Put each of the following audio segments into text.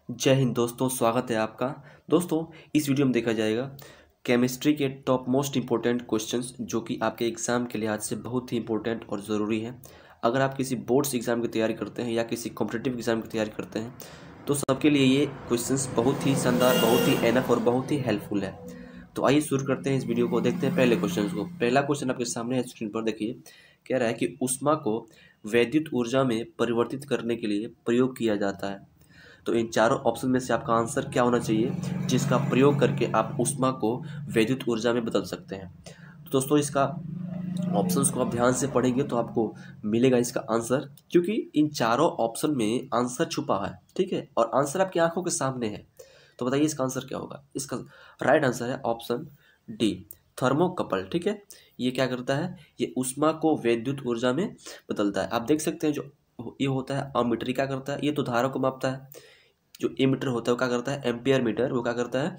जय हिंद दोस्तों, स्वागत है आपका। दोस्तों, इस वीडियो में देखा जाएगा केमिस्ट्री के टॉप मोस्ट इम्पोर्टेंट क्वेश्चंस जो कि आपके एग्ज़ाम के लिहाज से बहुत ही इंपॉर्टेंट और ज़रूरी है। अगर आप किसी बोर्ड्स एग्ज़ाम की तैयारी करते हैं या किसी कॉम्पिटिटिव एग्ज़ाम की तैयारी करते हैं तो सबके लिए ये क्वेश्चंस बहुत ही शानदार, बहुत ही एनफ और बहुत ही हेल्पफुल है। तो आइए शुरू करते हैं इस वीडियो को। देखते हैं पहले क्वेश्चन को। पहला क्वेश्चन आपके सामने है स्क्रीन पर, देखिए। कह रहा है कि ऊष्मा को वैद्युत ऊर्जा में परिवर्तित करने के लिए प्रयोग किया जाता है। तो इन चारों ऑप्शन में से आपका आंसर क्या होना चाहिए जिसका प्रयोग करके आप ऊष्मा को वैद्युत ऊर्जा में बदल सकते हैं। तो दोस्तों, इसका ऑप्शंस को आप ध्यान से पढ़ेंगे तो आपको मिलेगा इसका आंसर, क्योंकि इन चारों ऑप्शन में आंसर छुपा है, ठीक है, और आंसर आपकी आंखों के सामने है। तो बताइए इसका आंसर क्या होगा। इसका राइट आंसर है ऑप्शन डी, थर्मोकपल। ठीक है, ये क्या करता है, ये ऊष्मा को वैद्युत ऊर्जा में बदलता है। आप देख सकते हैं जो ये होता है अमीटर, क्या करता है, ये तो धारा को मापता है। जो एमीटर होता है वो क्या करता है, एम्पियर मीटर, वो क्या करता है,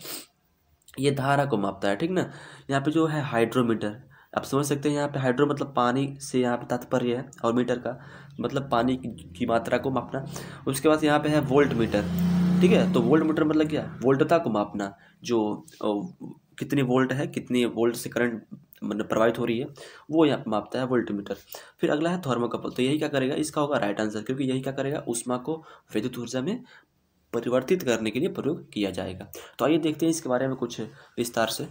ये धारा को मापता है, ठीक ना। यहाँ पे जो है हाइड्रोमीटर, आप समझ सकते हैं, यहाँ पे हाइड्रो मतलब पानी से यहाँ पे तात्पर्य है, और मीटर का मतलब पानी की मात्रा को मापना। उसके बाद यहाँ पे है वोल्ट मीटर, ठीक है। तो वोल्ट मीटर मतलब क्या, वोल्टता को मापना, जो कितनी वोल्ट है, कितनी वोल्ट से करंट मतलब प्रवाहित हो रही है, वो यहाँ पे मापता है वोल्ट मीटर। फिर अगला है थर्मोकपल। तो यही क्या करेगा, इसका होगा राइट आंसर, क्योंकि यही क्या करेगा, ऊष्मा को विद्युत ऊर्जा में परिवर्तित करने के लिए प्रयोग किया जाएगा। तो आइए देखते हैं इसके बारे में कुछ विस्तार से।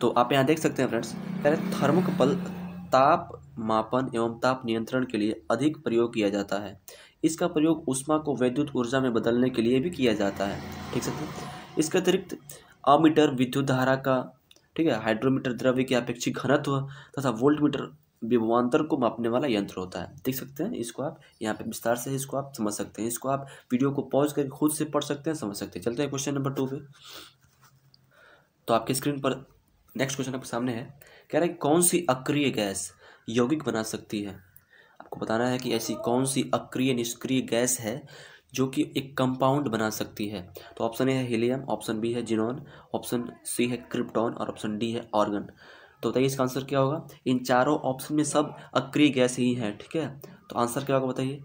तो आप यहाँ देख सकते हैं फ्रेंड्स, कह रहे थर्मोकपल ताप मापन एवं ताप नियंत्रण के लिए अधिक प्रयोग किया जाता है। इसका प्रयोग ऊष्मा को वैद्युत ऊर्जा में बदलने के लिए भी किया जाता है, ठीक सकते हैं। इसके अतिरिक्त अमीटर विद्युत धारा का, ठीक है, हाइड्रोमीटर द्रव्य के अपेक्षित घनत्व तथा वोल्ट मीटर विभवांतर को मापने वाला यंत्र होता है। देख सकते हैं इसको, आप यहाँ पे विस्तार से इसको आप समझ सकते हैं। इसको आप वीडियो को पॉज करके खुद से पढ़ सकते हैं, समझ सकते हैं। चलते हैं क्वेश्चन नंबर 2 पे। तो आपके स्क्रीन पर नेक्स्ट क्वेश्चन आपके सामने है। कह रहा है कौन सी अक्रिय गैस यौगिक बना सकती है। आपको बताना है कि ऐसी कौन सी अक्रिय निष्क्रिय गैस है जो कि एक कंपाउंड बना सकती है। तो ऑप्शन ए है हीलियम, ऑप्शन बी है जिनोन, ऑप्शन सी है क्रिप्टॉन और ऑप्शन डी है आर्गन। तो बताइए इसका आंसर क्या होगा। इन चारों ऑप्शन में सब अक्रिय गैस ही है, ठीक है। तो आंसर क्या होगा बताइए।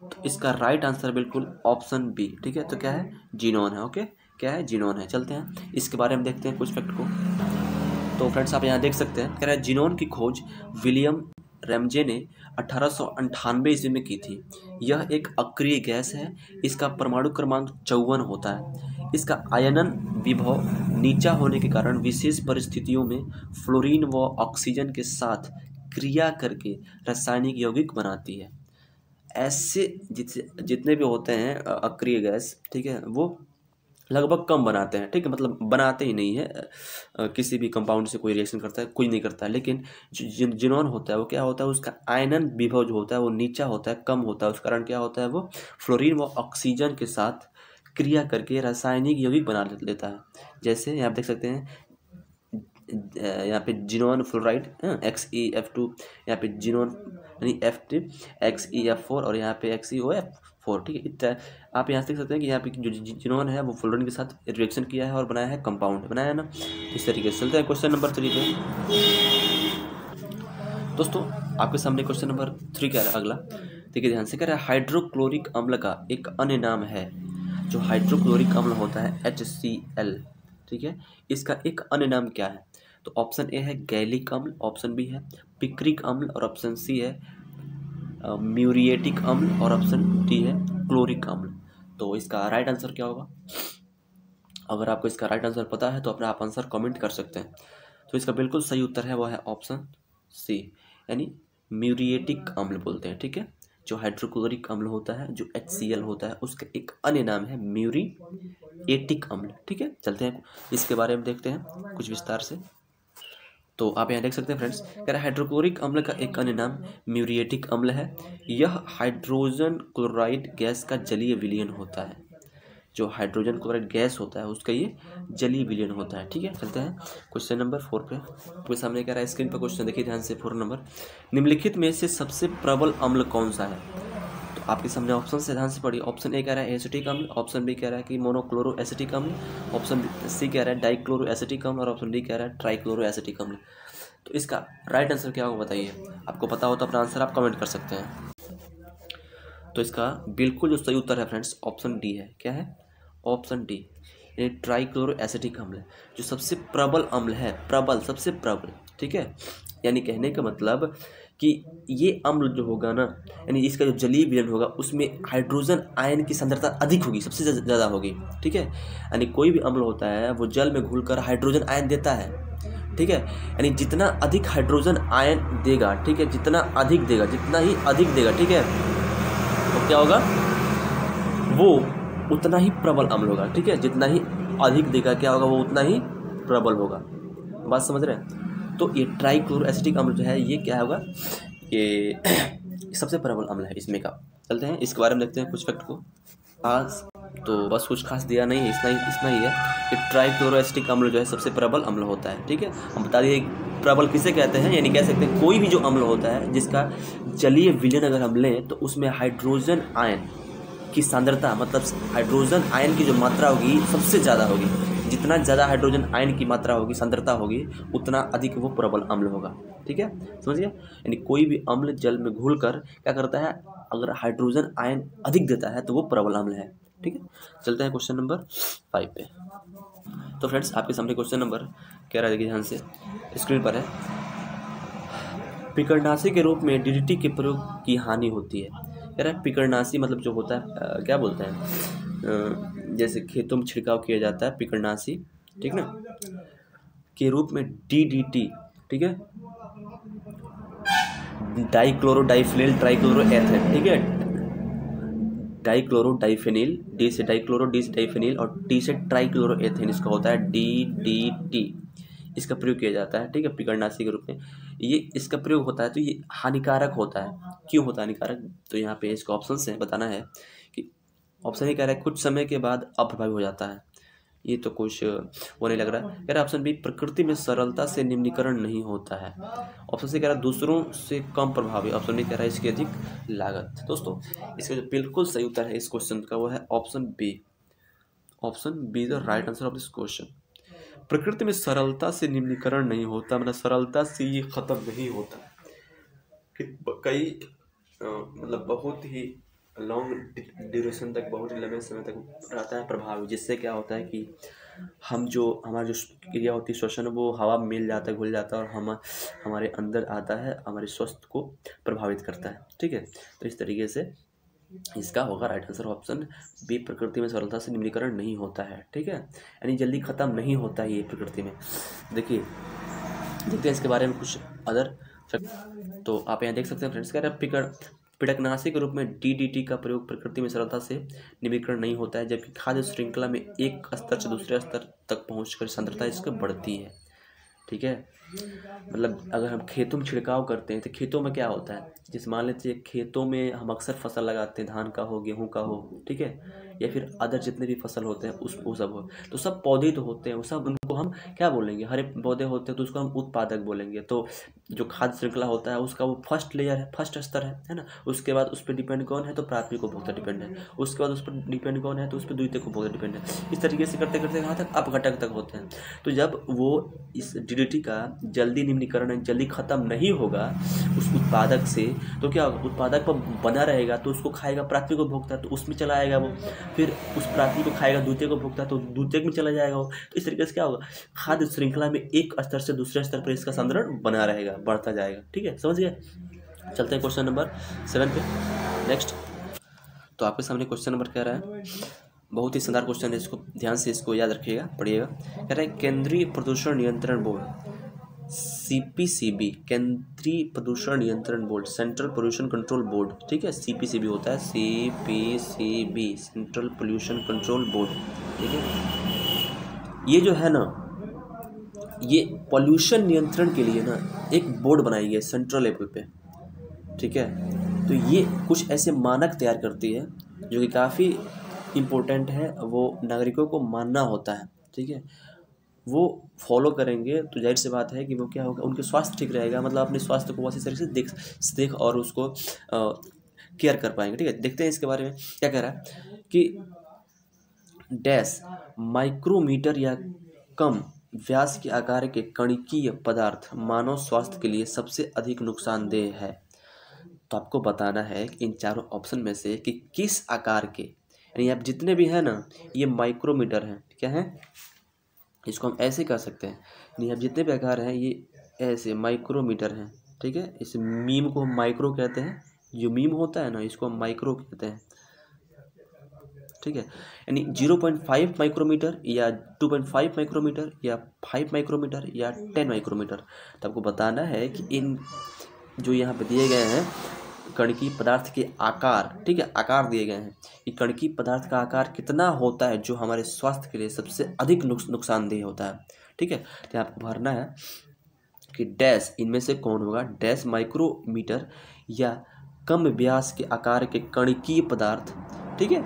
तो इसका राइट आंसर बिल्कुल ऑप्शन बी, ठीक है। तो क्या है, जिनोन है। ओके, क्या है, जिनोन है। चलते हैं इसके बारे में देखते हैं कुछ फैक्ट को। तो फ्रेंड्स, आप यहाँ देख सकते हैं, कह रहा है जिनोन की खोज विलियम रैमजे ने 1898 ईस्वी में की थी। यह एक अक्रिय गैस है। इसका परमाणु क्रमांक 54 होता है। इसका आयनन विभव नीचा होने के कारण विशेष परिस्थितियों में फ्लोरीन व ऑक्सीजन के साथ क्रिया करके रासायनिक यौगिक बनाती है। ऐसे जितने भी होते हैं अक्रिय गैस, ठीक है, वो लगभग कम बनाते हैं, ठीक है, मतलब बनाते ही नहीं है। किसी भी कंपाउंड से कोई रिएक्शन करता है, कोई नहीं करता है। लेकिन जिनोन होता है वो क्या होता है, उसका आयनन विभव जो होता है वो नीचा होता है, कम होता है। उस कारण क्या होता है, वो फ्लोरीन व ऑक्सीजन के साथ क्रिया करके रासायनिक यौगिक बना लेता है। जैसे यहाँ आप देख सकते हैं, यहाँ पे जिनोन फ्लोराइड XeF2, यहाँ पे जिनोन यानी F2 XeF4 और यहाँ पे XeOF4, ठीक है। इतना आप यहाँ देख सकते हैं कि यहाँ पे जो जिनोन है वो फ्लोरीन के साथ रिएक्शन किया है और बनाया है कंपाउंड, बनाया है ना। इस तरीके से चलते हैं क्वेश्चन नंबर 3 पे। दोस्तों, आपके सामने क्वेश्चन नंबर 3 क्या है अगला, देखिए ध्यान से। कह रहा है हाइड्रोक्लोरिक अम्ल का एक अन्य नाम है। जो हाइड्रोक्लोरिक अम्ल होता है HCl, ठीक है, इसका एक अन्य नाम क्या है। तो ऑप्शन ए है गैलिक अम्ल, ऑप्शन बी है पिक्रिक अम्ल और ऑप्शन सी है म्यूरिएटिक अम्ल और ऑप्शन डी है क्लोरिक अम्ल। तो इसका राइट आंसर क्या होगा। अगर आपको इसका राइट आंसर पता है तो अपना आप आंसर कमेंट कर सकते हैं। तो इसका बिल्कुल सही उत्तर है वो है ऑप्शन सी, यानी म्यूरिएटिक अम्ल बोलते हैं, ठीक है। जो हाइड्रोक्लोरिक अम्ल होता है, जो HCl होता है, उसका एक अन्य नाम है म्यूरिएटिक अम्ल, ठीक है। चलते हैं इसके बारे में देखते हैं कुछ विस्तार से। तो आप यहाँ देख सकते हैं फ्रेंड्स, कह रहा है हाइड्रोक्लोरिक अम्ल का एक अन्य नाम म्यूरिएटिक अम्ल है। यह हाइड्रोजन क्लोराइड गैस का जलीय विलयन होता है। जो हाइड्रोजन क्लोराइड गैस होता है उसका ये जलीय विलयन होता है, ठीक है। चलते हैं क्वेश्चन नंबर 4 पे। आपके सामने कह रहा है स्क्रीन पर क्वेश्चन देखिए ध्यान से, 4 नंबर। निम्नलिखित में से सबसे प्रबल अम्ल कौन सा है। तो आपके सामने ऑप्शन से ध्यान से पढ़िए। ऑप्शन ए कह रहा है एसिटिक अम्ल, ऑप्शन बी कह रहा है कि मोनोक्लोरो एसिटिक अम्ल, ऑप्शन सी कह रहा है डाइक्लोरो एसिटिक अम्ल और ऑप्शन डी कह रहा है ट्राइक्लोरो एसिटिक अम्ल। तो इसका राइट आंसर क्या होगा बताइए। आपको पता हो तो अपना आंसर आप कमेंट कर सकते हैं। तो इसका बिल्कुल जो सही उत्तर है फ्रेंड्स ऑप्शन डी है। क्या है? ऑप्शन डी, यानी ट्राइक्लोरो एसिटिक अम्ल जो सबसे प्रबल अम्ल है, प्रबल, सबसे प्रबल। ठीक है, यानी कहने का मतलब कि ये अम्ल जो होगा ना, यानी इसका जो जलीय विलयन होगा उसमें हाइड्रोजन आयन की सांद्रता अधिक होगी, सबसे ज़्यादा होगी। ठीक है, यानी कोई भी अम्ल होता है वो जल में घुलकर हाइड्रोजन आयन देता है। ठीक है, यानी जितना अधिक हाइड्रोजन आयन देगा, ठीक है, जितना अधिक देगा, जितना ही अधिक देगा, ठीक है, तो क्या होगा, वो उतना ही प्रबल अम्ल होगा। ठीक है, जितना ही अधिक देगा क्या होगा, वो उतना ही प्रबल होगा। बात समझ रहे हैं? तो ये ट्राइक्लोरो एसिटिक अम्ल जो है ये क्या होगा, ये सबसे प्रबल अम्ल है इसमें का। चलते हैं इसके बारे में देखते हैं कुछ फैक्ट को। आज तो बस कुछ खास दिया नहीं है, इतना ही है कि ट्राइक्लोरो एसिटिक अम्ल जो है सबसे प्रबल अम्ल होता है। ठीक है, हम बता दिए प्रबल किसे कहते हैं, यानी कह सकते हैं कोई भी जो अम्ल होता है जिसका जलीय विलयन अगर हम लें तो उसमें हाइड्रोजन आयन की सांद्रता, मतलब हाइड्रोजन आयन की जो मात्रा होगी सबसे ज़्यादा होगी। जितना ज़्यादा हाइड्रोजन आयन की मात्रा होगी, सांद्रता होगी, उतना अधिक वो प्रबल अम्ल होगा। ठीक है, समझिए, यानी कोई भी अम्ल जल में घुलकर क्या करता है, अगर हाइड्रोजन आयन अधिक देता है तो वो प्रबल अम्ल है। ठीक है, चलते हैं क्वेश्चन नंबर 5 पे। तो फ्रेंड्स आपके सामने क्वेश्चन नंबर कह रहा है, देखिए ध्यान से स्क्रीन पर है, पिकरनाशी के रूप में डीडीटी के प्रयोग की हानि होती है। कह रहा है पिकरनाशी मतलब जो होता है क्या बोलते हैं, जैसे खेतों में छिड़काव किया जाता है पिकरनाशी, ठीक ना, के रूप में डीडीटी, ठीक है, डाइक्लोरो डाइफिनिल ट्राइक्लोरो एथेन। ठीक है, डाइक्लोरो डाइफिनिल, डी से डाइक्लोरो, डी से डाइफिनिल और टी से ट्राइक्लोरो एथेन, इसका होता है डीडीटी। इसका प्रयोग किया जाता है। ठीक है, पिकरनाशी के रूप में ये इसका प्रयोग होता है, तो ये हानिकारक होता है। क्यों होता है हानिकारक, तो यहाँ पे इसका ऑप्शन से बताना है कि ऑप्शन ये कह रहा है कुछ समय के बाद अप्रभावी हो जाता है। ये तो कुछ वो नहीं लग रहा है। कह रहा है ऑप्शन बी, प्रकृति में सरलता से निम्नीकरण नहीं होता है। ऑप्शन सी कह रहा है दूसरों से कम प्रभावी। ऑप्शन बी कह रहा है इसकी अधिक लागत। दोस्तों इसका जो बिल्कुल सही उत्तर है इस क्वेश्चन का वो है option B. Option B is the right answer of this question. प्रकृति में सरलता से निम्नीकरण नहीं होता, मतलब सरलता से ये खत्म नहीं होता, कई मतलब बहुत ही लॉन्ग ड्यूरेशन तक, बहुत ही लंबे समय तक रहता है प्रभाव, जिससे क्या होता है कि हम जो हमारी जो क्रिया होती है श्वसन, वो हवा में मिल जाता है, घुल जाता है और हमारे अंदर आता है, हमारे स्वास्थ्य को प्रभावित करता है। ठीक है, तो इस तरीके से इसका होगा राइट आंसर ऑप्शन बी, प्रकृति में सरलता से निम्नीकरण नहीं होता है। ठीक है, यानी जल्दी खत्म नहीं होता है ये प्रकृति में। देखिए देखते हैं इसके बारे में कुछ अदर फैक्ट। तो आप यहाँ देख सकते हैं फ्रेंड्स, कह रहे हैं पिड़कनाशी के रूप में डीडीटी का प्रयोग प्रकृति में सरलता से निम्नीकरण नहीं होता है, जबकि खाद्य श्रृंखला में एक स्तर से दूसरे स्तर तक पहुंचकर सांद्रता इसकी बढ़ती है। ठीक है, मतलब अगर हम खेतों में छिड़काव करते हैं तो खेतों में क्या होता है, जैसे मान लेते हैं खेतों में हम अक्सर फसल लगाते हैं, धान का हो, गेहूं का हो, ठीक है, या फिर अदर जितने भी फसल होते हैं वो सब हो, तो सब पौधे तो होते हैं, वो सब उनको हम क्या बोलेंगे, हरे पौधे होते हैं तो उसको हम उत्पादक बोलेंगे। तो जो खाद्य श्रृंखला होता है उसका वो फर्स्ट लेयर है, फर्स्ट स्तर है ना। उसके बाद उस पर डिपेंड कौन है, तो प्राथमिक उपभोक्ता डिपेंड है। उसके बाद उस पर डिपेंड कौन है, तो उस पर द्वितीयक उपभोक्ता डिपेंड है। इस तरीके से करते करते कहाँ तक, अपघटक तक होते हैं। तो जब वो इस डीडीटी का जल्दी निम्नीकरण जल्दी खत्म नहीं होगा उस उत्पादक से, तो क्या होगा, उत्पादक पर बना रहेगा, तो उसको खाएगा प्राथमिक उपभोक्ता, तो उसमें चला आएगा वो, फिर उस प्राथमिक को खाएगा द्वितीयक उपभोक्ता, तो द्वितीयक में चला जाएगा वो। तो इस तरीके से क्या होगा, खाद्य श्रृंखला में एक स्तर से दूसरे स्तर पर इसका संद्रण बना रहेगा, बढ़ता जाएगा। ठीक है, समझ गए। चलते हैं क्वेश्चन नंबर 7 पे। नेक्स्ट, तो आपके सामने क्वेश्चन नंबर कह रहा है, बहुत ही शानदार क्वेश्चन है, इसको ध्यान से इसको याद रखिएगा, पढ़िएगा। कह रहा है केंद्रीय प्रदूषण नियंत्रण बोर्ड सीपीसीबी, केंद्रीय प्रदूषण नियंत्रण board, central pollution control board, ठीक है, सीपीसीबी होता है, CPCB central pollution control board. ठीक है, ये जो है ना, ये पॉल्यूशन नियंत्रण के लिए ना एक बोर्ड बनाई है सेंट्रल लेवल पे। ठीक है, तो ये कुछ ऐसे मानक तैयार करती है जो कि काफ़ी इम्पोर्टेंट है, वो नागरिकों को मानना होता है। ठीक है, वो फॉलो करेंगे तो जाहिर सी बात है कि वो क्या होगा, उनके स्वास्थ्य ठीक रहेगा, मतलब अपने स्वास्थ्य को अच्छी तरीके से देख और उसको केयर कर पाएंगे। ठीक है, देखते हैं इसके बारे में क्या कह रहा है कि डैश माइक्रोमीटर या कम व्यास के आकार के कणिकीय पदार्थ मानव स्वास्थ्य के लिए सबसे अधिक नुकसानदेह है। तो आपको बताना है कि इन चारों ऑप्शन में से कि किस आकार के, यानी आप जितने भी हैं ना, ये माइक्रोमीटर हैं। क्या है, इसको हम ऐसे कर सकते हैं, यानी अब जितने भी आकार हैं ये ऐसे माइक्रोमीटर हैं। ठीक है, इस मीम को हम माइक्रो कहते हैं, जो मीम होता है ना इसको हम माइक्रो कहते हैं। ठीक है, यानी 0.5 माइक्रोमीटर या 2.5 माइक्रोमीटर या 5 माइक्रोमीटर या 10 माइक्रोमीटर। तो आपको बताना है कि इन जो यहाँ पे दिए गए हैं कणकीय पदार्थ के आकार, ठीक है, आकार दिए गए हैं कि कणकीय पदार्थ का आकार कितना होता है जो हमारे स्वास्थ्य के लिए सबसे अधिक नुकसानदेह होता है। ठीक है, तो आपको भरना है कि डैश इनमें से कौन होगा, डैश माइक्रोमीटर या कम व्यास के आकार के कणकीय पदार्थ, ठीक है,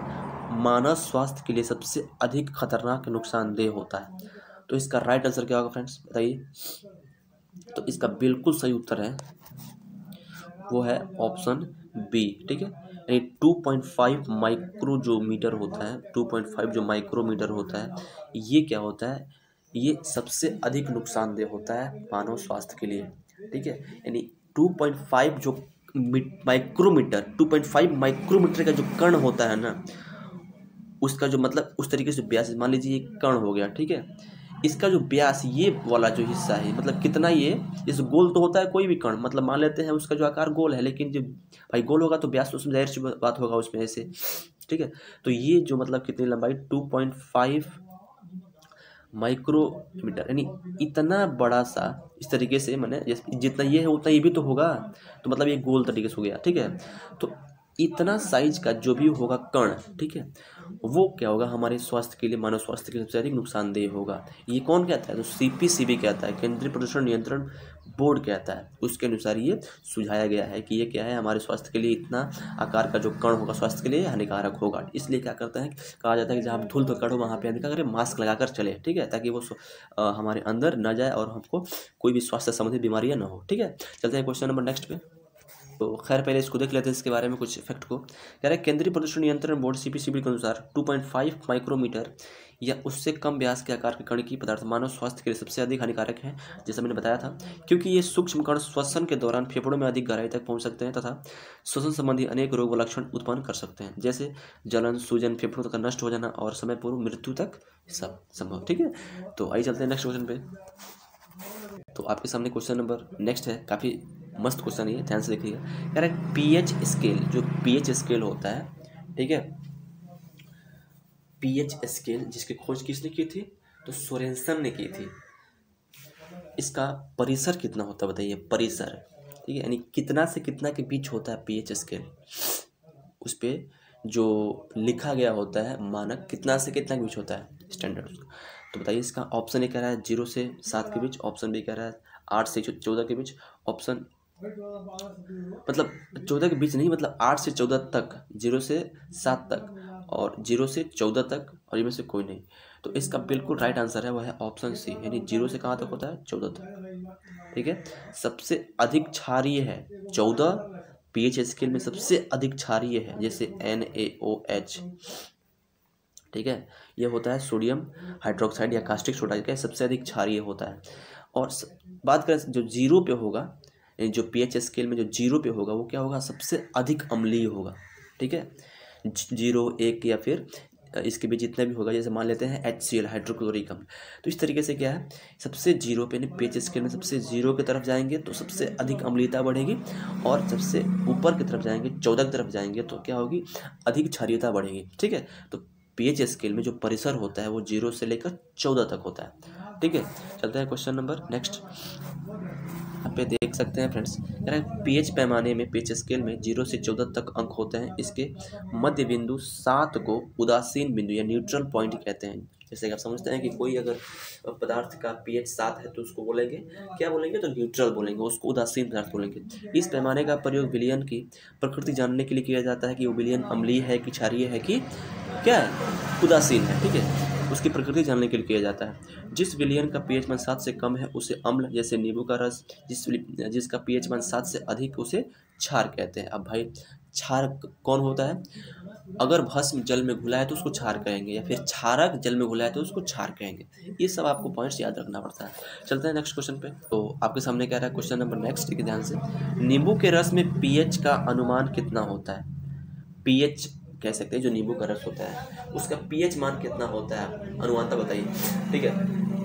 मानव स्वास्थ्य के लिए सबसे अधिक खतरनाक नुकसानदेह होता है। तो इसका राइट आंसर क्या होगा फ्रेंड्स, बताइए। तो इसका बिल्कुल सही उत्तर है वो है ऑप्शन बी। ठीक है, यानी 2.5 माइक्रो जो मीटर होता है, 2.5 जो माइक्रोमीटर होता है, ये क्या होता है, ये सबसे अधिक नुकसानदेह होता है मानव स्वास्थ्य के लिए। ठीक है, यानी 2.5 जो माइक्रोमीटर, 2.5 माइक्रोमीटर का जो कण होता है ना, उसका जो मतलब उस तरीके से व्यास, मान लीजिए ये कण हो गया। ठीक है, इसका जो व्यास, ये वाला जो हिस्सा है, मतलब कितना ये, इस गोल तो होता है कोई भी कण, मतलब मान लेते हैं उसका जो आकार गोल है, लेकिन जब भाई गोल होगा तो व्यास तो उसमें जाहिर सी बात होगा उसमें ऐसे। ठीक है, तो ये जो मतलब कितनी लंबाई, 2.5 माइक्रोमीटर, यानी इतना बड़ा सा, इस तरीके से मैंने जितना ये है उतना ये भी तो होगा, तो मतलब ये गोल तरीके से हो गया। ठीक है, तो इतना साइज का जो भी होगा कण, ठीक है, वो क्या होगा हमारे स्वास्थ्य के लिए, मानव स्वास्थ्य के लिए सबसे अधिक नुकसानदेह होगा। ये कौन कहता है, तो सीपीसीबी कहता है, केंद्रीय प्रदूषण नियंत्रण बोर्ड कहता है। उसके अनुसार ये सुझाया गया है कि ये क्या है, हमारे स्वास्थ्य के लिए इतना आकार का जो कण होगा स्वास्थ्य के लिए हानिकारक होगा। इसलिए क्या करता है, कहा जाता है कि जहाँ धूल कण हो वहाँ पे क्या करें, मास्क लगाकर चले। ठीक है, ताकि वो हमारे अंदर न जाए और हमको कोई भी स्वास्थ्य संबंधी बीमारियाँ न हो। ठीक है, चलते हैं क्वेश्चन नंबर नेक्स्ट पे। तो खैर पहले इसको देख लेते हैं, इसके बारे में कुछ इफेक्ट को। कह रहा है केंद्रीय प्रदूषण नियंत्रण बोर्ड सीपीसीबी के अनुसार 2.5 माइक्रोमीटर या उससे कम व्यास के आकार के कणकीय पदार्थ मानव स्वास्थ्य के लिए सबसे अधिक हानिकारक है, जैसा मैंने बताया था, क्योंकि ये सूक्ष्म कण श्वसन के दौरान फेफड़ों में अधिक गहराई तक पहुंच सकते हैं तथा श्वसन संबंधी अनेक रोग व लक्षण उत्पन्न कर सकते हैं, जैसे जलन, सूजन, फेफड़ों तक नष्ट हो जाना और समय पूर्व मृत्यु तक सब संभव। ठीक है, तो आइए चलते हैं नेक्स्ट क्वेश्चन पे। तो आपके सामने क्वेश्चन नंबर नेक्स्ट है, काफ़ी मस्त क्वेश्चन है, ध्यान से देखिएगा। कह रहा है पीएच स्केल, जो पीएच स्केल होता है, ठीक है, पीएच स्केल जिसकी खोज किसने की थी, तो सोरेनसन ने की थी। इसका परिसर कितना होता है बताइए, परिसर, ठीक है, यानी कितना से कितना के बीच होता है पीएच स्केल, उस पर जो लिखा गया होता है मानक, कितना से कितना के बीच होता है स्टैंडर्ड। तो बताइए इसका ऑप्शन ए कह रहा है 0 से 7 के बीच, ऑप्शन बी कह रहा है 8 से 14 के बीच, ऑप्शन मतलब 14 के बीच नहीं, मतलब 8 से 14 तक, 0 से 7 तक और 0 से 14 तक, और इनमें से कोई नहीं। तो इसका बिल्कुल राइट आंसर है वह है ऑप्शन सी, यानी 0 से कहाँ तक होता है, 14 तक। ठीक है, सबसे अधिक क्षारीय है 14, पीएच स्केल में सबसे अधिक क्षारीय है जैसे NaOH। ठीक है, ये होता है सोडियम हाइड्रोक्साइड या कास्टिक सोडा का सबसे अधिक क्षारीय होता है। और बात करें जो 0 पे होगा, जो पीएच स्केल में जो 0 पे होगा वो क्या होगा, सबसे अधिक अम्लीय होगा। ठीक है, 0, 1 या फिर इसके बीच जितना भी होगा, जैसे मान लेते हैं HCl हाइड्रोक्लोरिक अम्ल। तो इस तरीके से क्या है, सबसे 0 पे पीएच स्केल में सबसे 0 की तरफ जाएंगे तो सबसे अधिक अम्लीयता बढ़ेगी, और सबसे ऊपर की तरफ जाएंगे 14 की तरफ जाएंगे तो क्या होगी, अधिक क्षारीयता बढ़ेगी। ठीक है, तो पीएच स्केल में जो परिसर होता है वो 0 से लेकर 14 तक होता है। ठीक है, चलते हैं क्वेश्चन नंबर नेक्स्ट। यहाँ पे देख सकते हैं फ्रेंड्स, पीएच पैमाने में, पीएच स्केल में 0 से 14 तक अंक होते हैं। इसके मध्य बिंदु 7 को उदासीन बिंदु या न्यूट्रल पॉइंट कहते हैं। जैसे कि आप समझते हैं कि कोई अगर पदार्थ का पीएच 7 है तो उसको बोलेंगे क्या बोलेंगे, तो न्यूट्रल बोलेंगे, उसको उदासीन पदार्थ बोलेंगे। इस पैमाने का प्रयोग विलयन की प्रकृति जानने के लिए किया जाता है कि वो विलयन अम्लीय है कि क्षारीय है कि क्या है, उदासीन है। ठीक है, उसकी प्रकृति जानने के लिए किया जाता है। जिस विलयन का पीएच मान 7 से कम है उसे अम्ल, जैसे नींबू का रस, जिसका पीएच मान 7 से अधिक उसे क्षार कहते हैं। अब भाई क्षार कौन होता है, अगर भस्म जल में घुला है तो उसको क्षार कहेंगे, या फिर क्षारक जल में घुला है तो उसको क्षार कहेंगे। ये सब आपको पॉइंट्स याद रखना पड़ता है। चलते हैं नेक्स्ट क्वेश्चन पे। तो आपके सामने क्या रहा है क्वेश्चन नंबर नेक्स्ट, ठीक है ध्यान से। नींबू के रस में पीएच का अनुमान कितना होता है? पीएच कह सकते हैं, जो नींबू का रस होता है उसका पीएच मान कितना होता है, अनुमानता बताइए। ठीक है,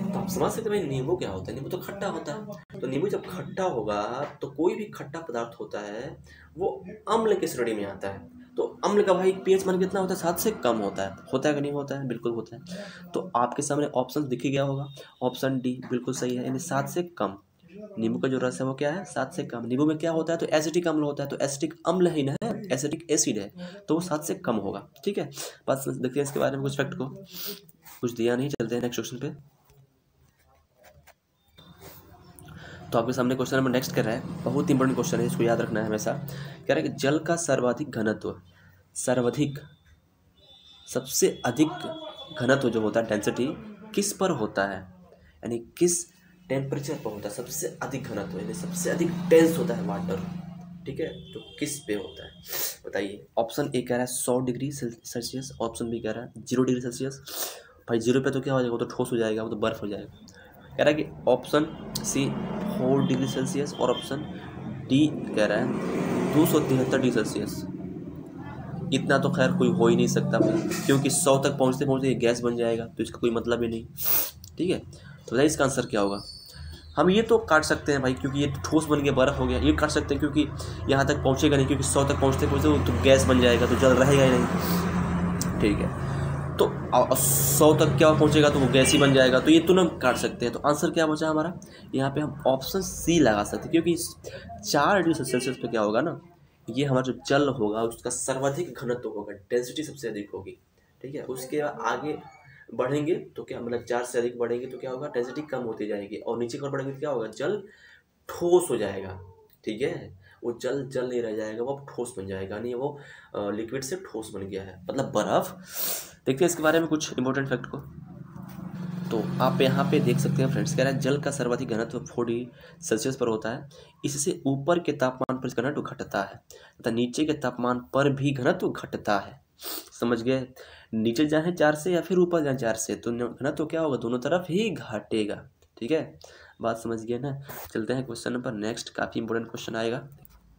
तो आप समझ सकते हैं भाई नींबू क्या होता है। नींबू तो खट्टा होता है, तो नींबू जब खट्टा होगा तो कोई भी खट्टा पदार्थ होता है वो अम्ल की श्रेणी में आता है। तो अम्ल का भाई पीएच मान कितना होता है? 7 से कम होता है कि नहीं होता है? बिल्कुल होता है। तो आपके सामने ऑप्शन दिख ही गया होगा, ऑप्शन डी बिल्कुल सही है, यानी 7 से कम। नींबू का जो रस है वो क्या है? 7 से कम। नींबू में क्या होता है? तो एसिटिक अम्ल होता है, तो एसिटिक अम्ल ही ना है, एसिटिक एसिड है, तो वो 7 से कम होगा। ठीक है, बस देखिए इसके बारे में कुछ फैक्ट को, कुछ दिया नहीं। चलते हैं नेक्स्ट क्वेश्चन पे। तो आपके सामने क्वेश्चन नंबर नेक्स्ट कर रहा है, बहुत इंपॉर्टेंट क्वेश्चन है, इसको याद रखना है हमेशा। कह रहा है कि जल का सर्वाधिक घनत्व, सर्वाधिक सबसे अधिक घनत्व जो होता है, डेंसिटी, किस पर होता है? यानी किस टेम्परेचर पर होता है सबसे अधिक घनत्व, यानी सबसे अधिक डेंस होता है वाटर। ठीक है, तो किस पे होता है बताइए। ऑप्शन ए कह रहा है 100 डिग्री सेल्सियस, ऑप्शन बी कह रहा है 0 डिग्री सेल्सियस। भाई 0 पे तो क्या हो जाएगा? वो तो ठोस हो जाएगा, वो तो बर्फ हो जाएगा। कह रहा है कि ऑप्शन सी 4 डिग्री सेल्सियस, और ऑप्शन डी कह रहा है 273 डिग्री सेल्सियस। इतना तो खैर कोई हो ही नहीं सकता भाई, क्योंकि 100 तक पहुँचते पहुँचते ये गैस बन जाएगा, तो इसका कोई मतलब ही नहीं। ठीक है, तो बताइए इसका आंसर क्या होगा। हम ये तो काट सकते हैं भाई, क्योंकि ये ठोस बन गया, बर्फ हो गया, ये काट सकते हैं क्योंकि यहाँ तक पहुँचेगा नहीं, क्योंकि 100 तक पहुँचते पहुँचते वो तो गैस बन जाएगा, तो जल रहेगा ही नहीं। ठीक है, तो 100 तक क्या पहुँचेगा तो वो गैस ही बन जाएगा, तो ये तुरंत काट सकते हैं। तो आंसर क्या बचा हमारा? यहाँ पे हम ऑप्शन सी लगा सकते हैं, क्योंकि 4 डिग्री सेल्सियस पे क्या होगा ना, ये हमारा जो जल होगा उसका सर्वाधिक घनत्व होगा, डेंसिटी सबसे अधिक होगी। ठीक है, उसके आगे बढ़ेंगे तो क्या, मतलब 4 से अधिक बढ़ेंगे तो क्या होगा, डेंसिटी कम होती जाएगी, और नीचे की ओर बढ़ेंगे तो क्या होगा, जल ठोस हो जाएगा। ठीक है, वो जल जल नहीं रह जाएगा, वो ठोस बन जाएगा, नहीं वो लिक्विड से ठोस बन गया है, मतलब बर्फ। देखते हैं इसके बारे में कुछ इंपॉर्टेंट फैक्ट को। तो आप यहाँ पे देख सकते हैं फ्रेंड्स, कह रहा है जल का सर्वाधिक घनत्व 4 डिग्री सेल्सियस पर होता है। इससे ऊपर के तापमान पर घनत्व घटता है तथा नीचे के तापमान पर भी घनत्व घटता है। समझ गए? नीचे जाए 4 से या फिर ऊपर जाए 4 से, तो घनत्व क्या होगा, दोनों तरफ ही घटेगा। ठीक है, बात समझ गए ना। चलते हैं क्वेश्चन नंबर नेक्स्ट, काफ़ी इंपॉर्टेंट क्वेश्चन आएगा।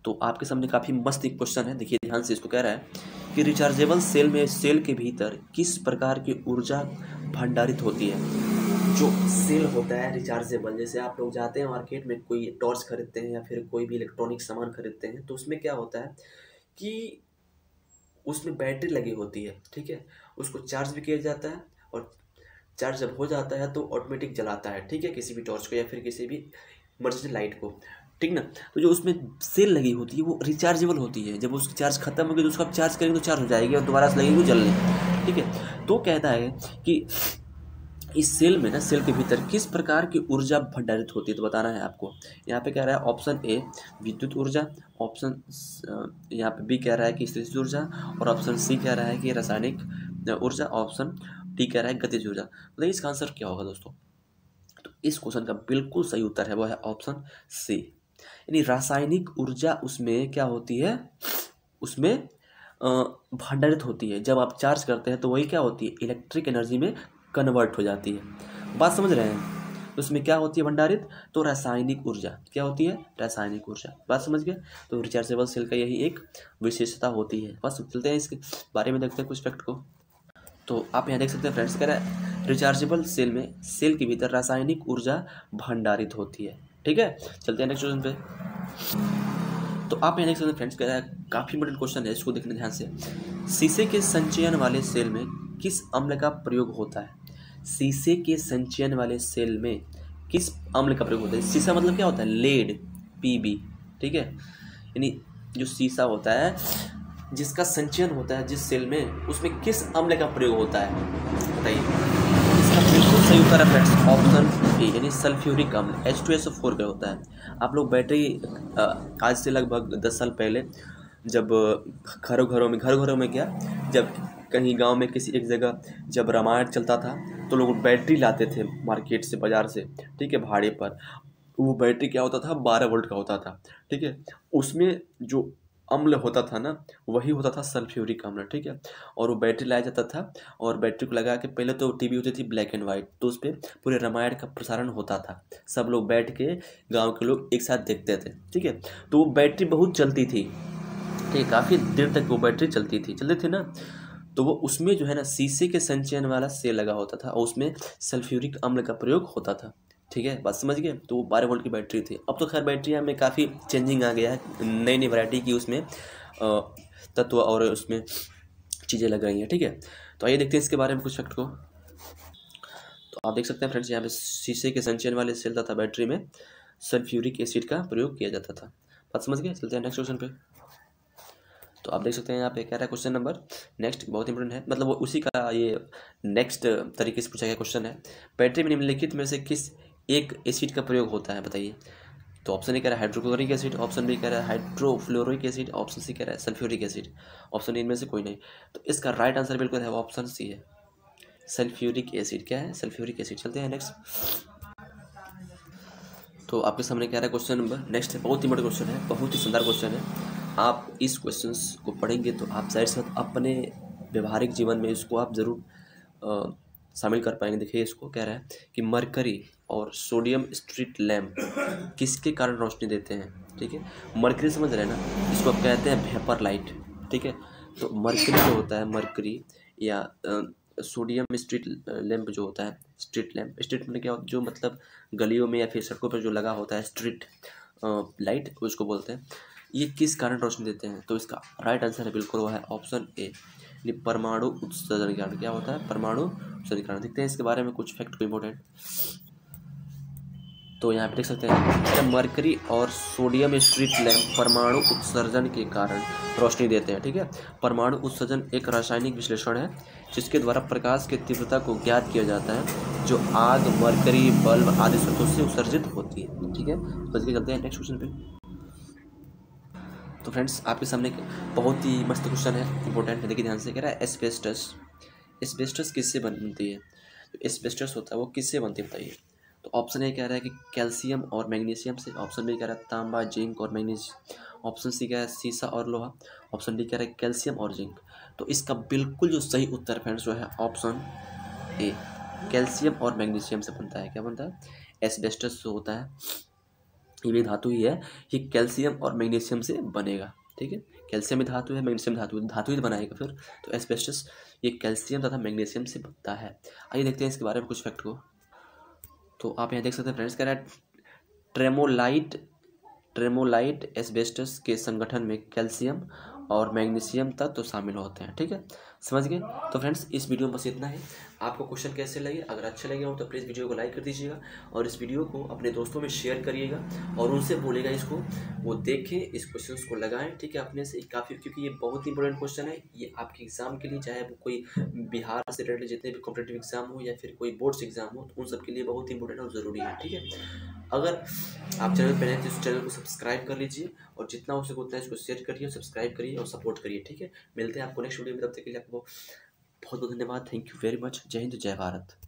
तो आपके सामने काफ़ी मस्त एक क्वेश्चन है, देखिए ध्यान से। इसको कह रहा है कि रिचार्जेबल सेल में सेल के भीतर किस प्रकार की ऊर्जा भंडारित होती है? जो सेल होता है रिचार्जेबल, जैसे आप लोग जाते हैं मार्केट में, कोई टॉर्च खरीदते हैं या फिर कोई भी इलेक्ट्रॉनिक सामान खरीदते हैं, तो उसमें क्या होता है कि उसमें बैटरी लगी होती है। ठीक है, उसको चार्ज भी किया जाता है, और चार्ज जब हो जाता है तो ऑटोमेटिक जलाता है। ठीक है, किसी भी टॉर्च को या फिर किसी भी इमरजेंसी लाइट को। ठीक ना, तो जो उसमें सेल लगी होती है वो रिचार्जेबल होती है। जब उसकी चार्ज खत्म होगी तो उसको आप चार्ज करेंगे तो चार्ज हो जाएगी, और दोबारा से लगेगी वो जलने। ठीक है, तो कहता है कि इस सेल में ना, सेल के भीतर किस प्रकार की ऊर्जा भंडारित होती है, तो बताना है आपको। यहाँ पे कह रहा है ऑप्शन ए विद्युत ऊर्जा, ऑप्शन यहाँ पे बी कह रहा है कि स्थितिज ऊर्जा, और ऑप्शन सी कह रहा है कि रासायनिक ऊर्जा, ऑप्शन डी कह रहा है गतिज ऊर्जा। तो इसका आंसर क्या होगा दोस्तों? तो इस क्वेश्चन का बिल्कुल सही उत्तर है वो है ऑप्शन सी, यानी रासायनिक ऊर्जा उसमें क्या होती है, उसमें भंडारित होती है। जब आप चार्ज करते हैं तो वही क्या होती है, इलेक्ट्रिक एनर्जी में कन्वर्ट हो जाती है। बात समझ रहे हैं? तो उसमें क्या होती है भंडारित, तो रासायनिक ऊर्जा। क्या होती है? रासायनिक ऊर्जा। बात समझ गए? तो रिचार्जेबल सेल का यही एक विशेषता होती है। बस चलते हैं इसके बारे में, देखते हैं कुछ फैक्ट को। तो आप यहाँ देख सकते हैं फ्रेंड्स, कह रहा है रिचार्जेबल सेल में सेल के भीतर रासायनिक ऊर्जा भंडारित होती है। ठीक है, चलते हैं नेक्स्ट क्वेश्चन पे। तो आप यहाँ देख सकते हैं फ्रेंड्स, कह रहा है काफ़ी इंपॉर्टेंट क्वेश्चन है, इसको देखने ध्यान से। शीशे के संचयन वाले सेल में किस अम्ल का प्रयोग होता है? शीशे के संचयन वाले सेल में किस अम्ल का प्रयोग होता है? शीशा मतलब क्या होता है? Lead, PB. ठीक है, यानी जो शीशा होता है जिसका संचयन होता है जिस सेल में, उसमें किस अम्ल का प्रयोग होता है बताइए। इसका बिल्कुल सही उत्तर है फ्रेंड्स ऑप्शन ए, यानी सल्फ्यूरिक अम्ल, H2SO4 का होता है। आप लोग बैटरी आज से लगभग 10 साल पहले जब घरों में क्या, जब कहीं गांव में किसी एक जगह जब रामायण चलता था तो लोग बैटरी लाते थे मार्केट से, बाज़ार से। ठीक है, भाड़े पर। वो बैटरी क्या होता था, 12 वोल्ट का होता था। ठीक है, उसमें जो अम्ल होता था ना, वही होता था सल्फ्यूरिक अम्ल, ठीक है। और वो बैटरी लाया जाता था, और बैटरी को लगा के, पहले तो टीवी होती थी ब्लैक एंड वाइट, तो उस पर पूरे रामायण का प्रसारण होता था, सब लोग बैठ के, गांव के लोग एक साथ देखते थे, ठीक है। तो वो बैटरी बहुत चलती थी, ठीक है, काफ़ी देर तक वो बैटरी चलती थी ना। तो वो उसमें जो है ना शीशे के संचयन वाला सेल लगा होता था, और उसमें सल्फ्यूरिक अम्ल का प्रयोग होता था, ठीक है, बात समझ गए। तो वो 12 वोल्ट की बैटरी थी। अब तो खैर बैटरियाँ में काफ़ी चेंजिंग आ गया है, नई नई वैरायटी की उसमें तत्व और उसमें चीज़ें लग रही हैं, ठीक है। तो आइए देखते हैं इसके बारे में कुछ फैक्ट को। तो आप देख सकते हैं फ्रेंड्स, यहाँ पे शीशे के संचयन वाले सेल तथा बैटरी में सल्फ्यूरिक एसिड का प्रयोग किया जाता था। बात समझ गए। चलते हैं नेक्स्ट क्वेश्चन पे। तो आप देख सकते हैं यहाँ पे कह रहा है क्वेश्चन नंबर नेक्स्ट, बहुत इंपॉर्टेंट है, मतलब वो उसी का ये नेक्स्ट तरीके से पूछा गया क्वेश्चन है। बैटरी में निम्नलिखित में से किस एक एसिड का प्रयोग होता है, बताइए। तो ऑप्शन ए कह रहा है हाइड्रोक्लोरिक एसिड, ऑप्शन बी कह रहा है हाइड्रोफ्लोरिक एसिड, ऑप्शन सी कह रहा है सल्फ्यूरिक एसिड, ऑप्शन इनमें से कोई नहीं। तो इसका राइट आंसर बिल्कुल है ऑप्शन सी है, सल्फ्यूरिक एसिड। क्या है? Sulphuric acid. चलते हैं नेक्स्ट। तो आपके सामने क्या रहा है क्वेश्चन नंबर नेक्स्ट है, बहुत ही बड़ा क्वेश्चन है, बहुत ही शानदार क्वेश्चन है। आप इस क्वेश्चंस को पढ़ेंगे तो आप जाहिर सी बात अपने व्यवहारिक जीवन में इसको आप ज़रूर शामिल कर पाएंगे। देखिए इसको कह रहा है कि मरकरी और सोडियम स्ट्रीट लैम्प किसके कारण रोशनी देते हैं, ठीक है। मरकरी समझ रहे हैं ना, इसको आप कहते हैं वेपर लाइट, ठीक है। तो मरकरी जो होता है, मरकरी या सोडियम स्ट्रीट लैम्प जो होता है, स्ट्रीट लैम्प, स्ट्रीट में क्या होता है, जो मतलब गलियों में या फिर सड़कों पर जो लगा होता है स्ट्रीट लाइट, उसको बोलते हैं। ये किस कारण रोशनी देते हैं? तो इसका राइट आंसर है बिल्कुल वो है ऑप्शन ए, परमाणु उत्सर्जन के कारण। क्या होता है? परमाणु उत्सर्जन के कारण। देखते हैं इसके बारे में कुछ फैक्ट इंपॉर्टेंट। तो यहाँ पे देख सकते हैं मरकरी और सोडियम स्ट्रीट लैम्प परमाणु उत्सर्जन के कारण रोशनी देते हैं, ठीक है। परमाणु उत्सर्जन एक रासायनिक विश्लेषण है जिसके द्वारा प्रकाश की तीव्रता को ज्ञात किया जाता है, जो आग, मरकरी, बल्ब आदि स्रोतों से उत्सर्जित होती है, ठीक है। तो इसके चलते हैं नेक्स्ट क्वेश्चन पे। तो फ्रेंड्स आपके सामने बहुत ही मस्त क्वेश्चन है, इंपॉर्टेंट है, देखिए ध्यान से। कह रहा है एस्बेस्टस, एस्बेस्टस किससे बनती है? तो एस्बेस्टस होता है वो किससे बनती है, बताइए। तो ऑप्शन ए कह रहा है कि कैल्शियम और मैग्नीशियम से, ऑप्शन बी कह रहा है तांबा, जिंक और मैग्नीशियम, ऑप्शन सी कह रहा है सीसा और लोहा, ऑप्शन डी कह रहा है कैल्शियम और जिंक। तो इसका बिल्कुल जो सही उत्तर फ्रेंड्स जो है ऑप्शन ए, कैल्शियम और मैग्नीशियम से बनता है। क्या बनता है? एस्बेस्टस जो होता है ये भी धातु ही है, ये कैल्शियम और मैग्नीशियम से बनेगा, ठीक है। कैल्शियम भी धातु है, मैग्नीशियम धातु ही बनाएगा फिर। तो एस्बेस्टस ये कैल्शियम तथा मैग्नीशियम से बनता है। आइए देखते हैं इसके बारे में कुछ फैक्ट को। तो आप यहाँ देख सकते हैं फ्रेंड्स, कह रहा है ट्रेमोलाइट एस्बेस्टस के संगठन में कैल्शियम और मैग्नीशियम तत्व तो शामिल होते हैं, ठीक है, समझ गए। तो फ्रेंड्स इस वीडियो में बस इतना ही। आपको क्वेश्चन कैसे लगे? अगर अच्छे लगे हो तो प्लीज़ वीडियो को लाइक कर दीजिएगा, और इस वीडियो को अपने दोस्तों में शेयर करिएगा, और उनसे बोलेगा इसको वो देखें, इस क्वेश्चन को लगाएं, ठीक है, अपने से काफ़ी, क्योंकि ये बहुत ही इंपॉर्टेंट क्वेश्चन है। ये आपके एग्जाम के लिए, चाहे वो कोई बिहार से रिलेटेड जितने भी कॉम्पिटेटिव एग्जाम हो या फिर कोई बोर्ड्स एग्जाम हो, तो उन सब के लिए बहुत ही इंपॉर्टेंट और ज़रूरी है, ठीक है। अगर आप चैनल पर नए तो इस चैनल को सब्सक्राइब कर लीजिए, और जितना हो सके उतना इसको शेयर करिए, सब्सक्राइब करिए और सपोर्ट करिए, ठीक है। मिलते हैं आपको नेक्स्ट वीडियो में, तब तक के लिए आपको बहुत बहुत धन्यवाद। Thank you very much. जय हिंद, जय भारत।